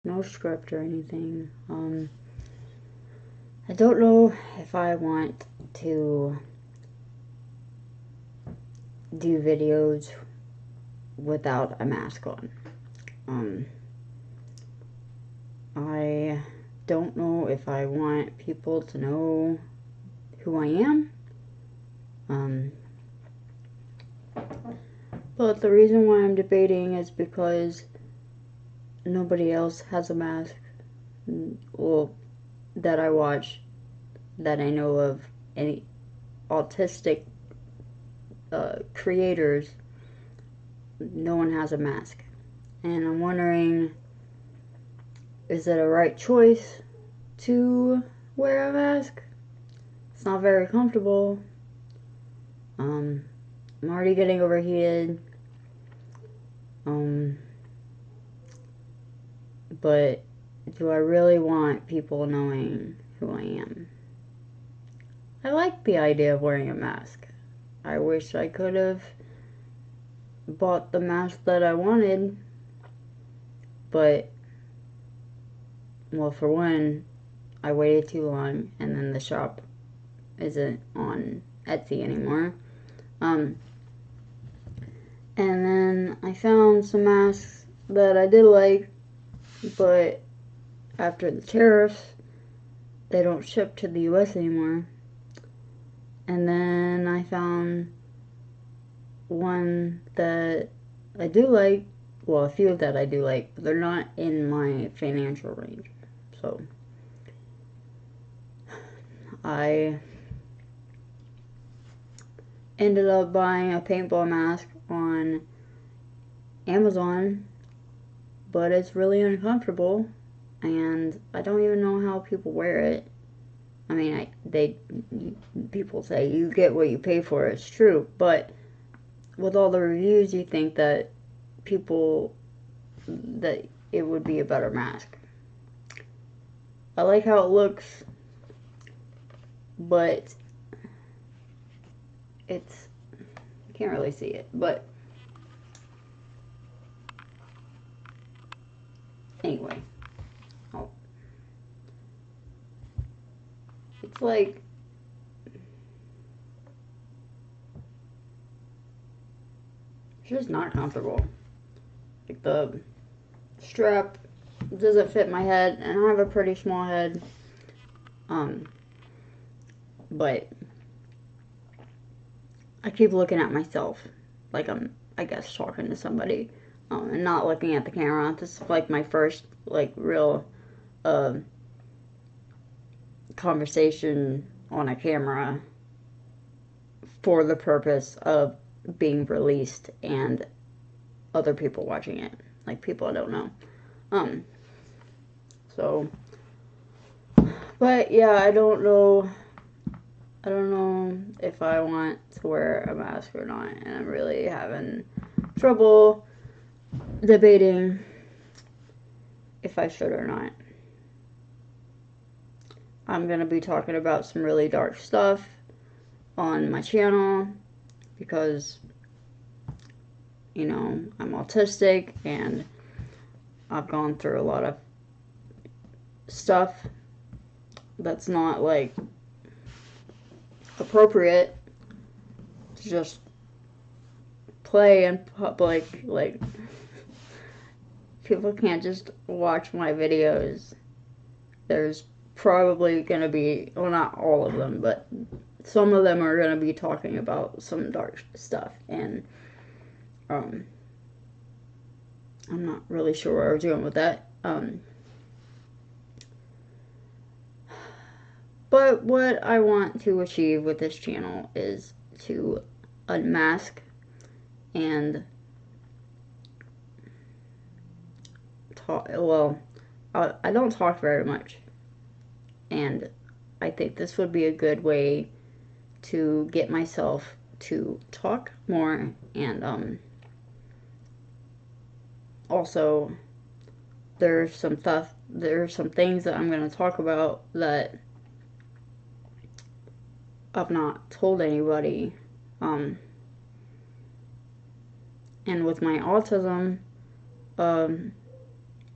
no script or anything. I don't know if I want to do videos without a mask on. I don't know if I want people to know who I am. But the reason why I'm debating is because nobody else has a mask. Well, that I watch, that I know of, any autistic creators, no one has a mask. And I'm wondering, is it a right choice to wear a mask? It's not very comfortable. I'm already getting overheated. But do I really want people knowing who I am? I like the idea of wearing a mask. I wish I could have bought the mask that I wanted, but, well, for one, I waited too long, and then the shop isn't on Etsy anymore. And then I found some masks that I did like, but after the tariffs, they don't ship to the US anymore. And then I found one that I do like, well, a few that I do like, but they're not in my financial range. So I ended up buying a paintball mask on Amazon, but it's really uncomfortable, and I don't even know how people wear it. I mean, people say you get what you pay for. It's true, but with all the reviews, you think that it would be a better mask. I like how it looks, but you can't really see it, but anyway. It's like, it's just not comfortable. Like, the strap doesn't fit my head, and I have a pretty small head. But I keep looking at myself like I'm, I guess, talking to somebody, and not looking at the camera. This is like my first, like, real conversation on a camera for the purpose of being released and other people watching it, like people I don't know. So, but yeah, I don't know if I want to wear a mask or not, and I'm really having trouble debating if I should or not. I'm going to be talking about some really dark stuff on my channel because, you know, I'm autistic and I've gone through a lot of stuff that's not, like, appropriate to just play in public. Like, people can't just watch my videos. There's probably going to be, well, not all of them, but some of them are going to be talking about some dark stuff, and I'm not really sure where I was going with that. But what I want to achieve with this channel is to unmask and talk. Well, I don't talk very much, and I think this would be a good way to get myself to talk more. And also, there's some things that I'm going to talk about that I've not told anybody. And with my autism,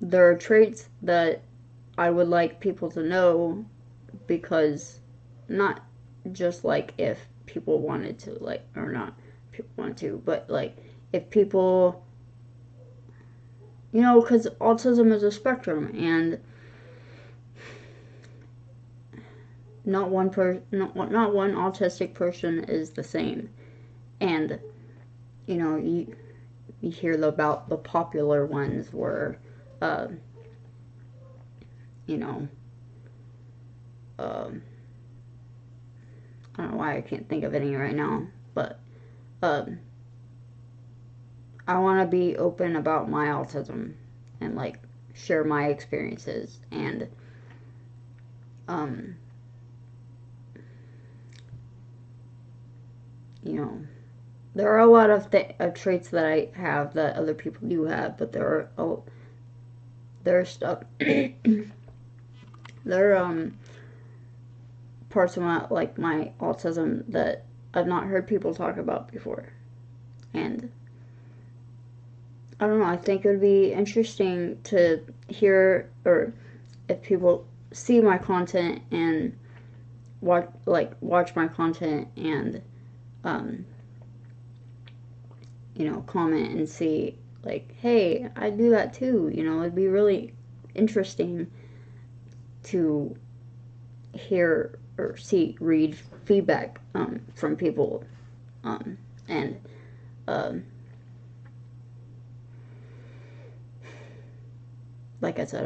there are traits that I would like people to know, because not just like if people wanted to, like, or not people want to, but like if people, you know, because autism is a spectrum, and not one autistic person is the same. And you know, you hear about the popular ones where, you know, I don't know why I can't think of any right now, but I want to be open about my autism and like share my experiences, and you know, there are a lot of traits that I have that other people do have, but there are stuff there are parts of my autism that I've not heard people talk about before. And I don't know, I think it would be interesting to hear, or if people see my content and watch my content, and you know, comment and see like, hey, I do that too. You know, it'd be really interesting to hear or read feedback from people, and like I said,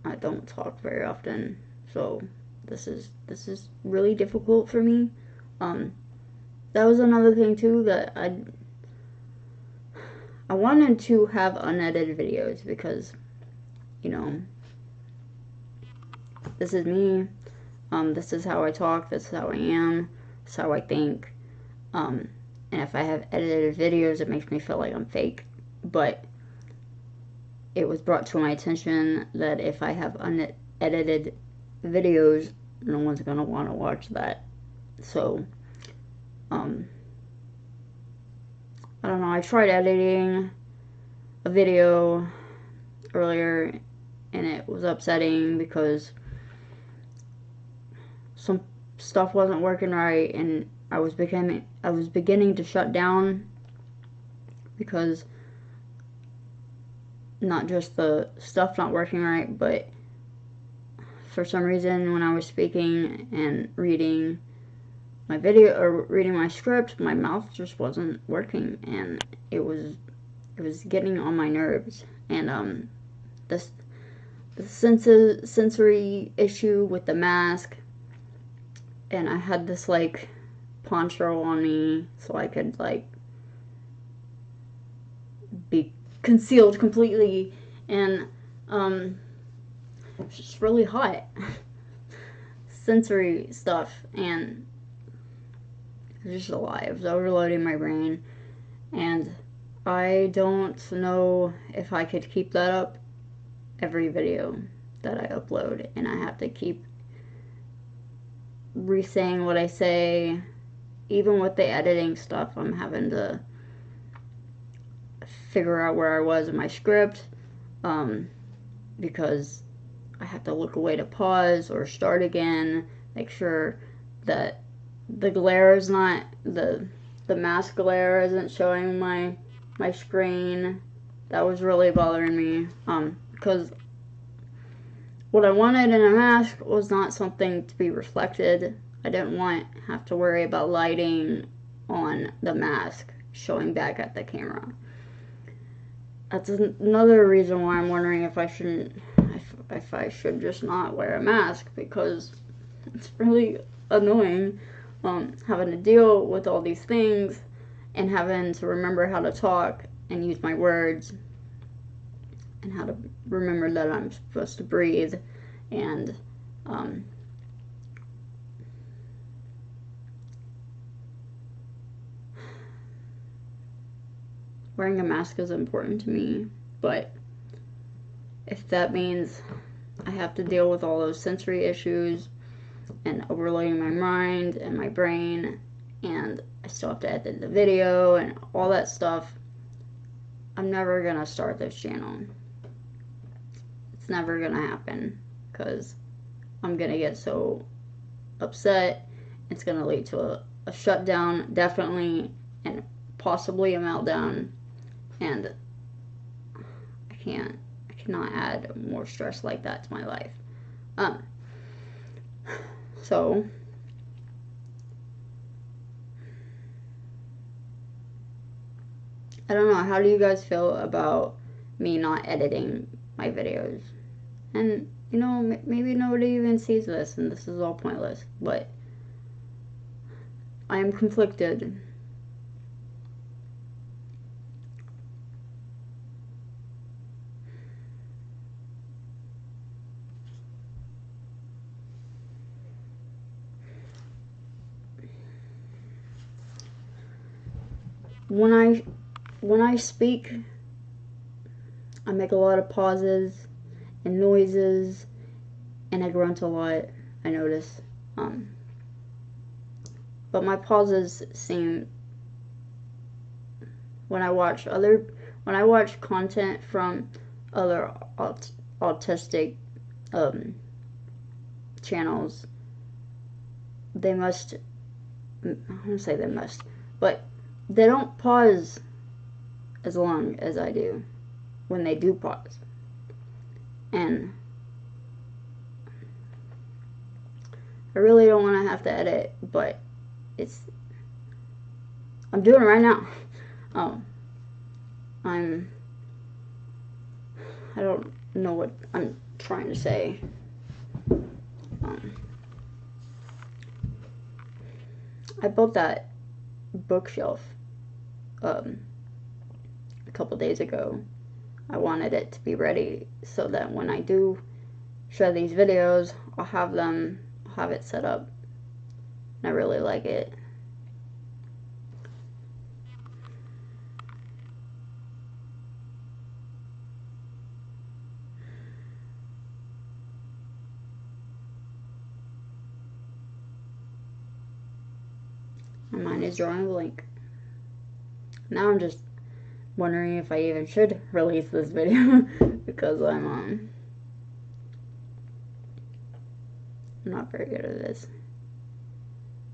I don't talk very often, so this is really difficult for me. That was another thing too, that I wanted to have unedited videos, because, you know, this is me. This is how I talk. This is how I am. This is how I think. And if I have edited videos, it makes me feel like I'm fake. But it was brought to my attention that if I have unedited videos, no one's going to want to watch that. So, I don't know. I tried editing a video earlier, and it was upsetting because some stuff wasn't working right, and I was beginning to shut down, because not just the stuff not working right, but for some reason when I was speaking and reading my video or reading my script, my mouth just wasn't working, and it was getting on my nerves. And the sensory issue with the mask, and I had this like poncho on me so I could like be concealed completely, and it's just really hot. Sensory stuff, and it was just a lot. It was overloading my brain, and I don't know if I could keep that up every video that I upload, and I have to keep re-saying what I say. Even with the editing stuff, I'm having to figure out where I was in my script, because I have to look away to pause or start again, make sure that the glare is not, the mask glare isn't showing my screen. That was really bothering me, because what I wanted in a mask was not something to be reflected. I didn't have to worry about lighting on the mask showing back at the camera. That's another reason why I'm wondering if I should just not wear a mask, because it's really annoying, having to deal with all these things and having to remember how to talk and use my words, and how to remember that I'm supposed to breathe, and wearing a mask is important to me. But if that means I have to deal with all those sensory issues and overloading my mind and my brain, and I still have to edit the video and all that stuff, I'm never gonna start this channel. It's never gonna happen because I'm gonna get so upset. It's gonna lead to a shutdown, definitely, and possibly a meltdown. And I cannot add more stress like that to my life. So I don't know, how do you guys feel about me not editing my videos? And you know, maybe nobody even sees this and this is all pointless, but I am conflicted. When I speak, I make a lot of pauses and noises, and I grunt a lot, I notice. But my pauses seem, when I watch content from other autistic channels, they must, I don't say they must, but they don't pause as long as I do when they do pause. And I really don't want to have to edit, but I'm doing it right now. I don't know what I'm trying to say. I built that bookshelf a couple days ago. I wanted it to be ready so that when I do share these videos, I'll have it set up. And I really like it. My mind is drawing a blank. Now I'm just wondering if I even should release this video because I'm not very good at this.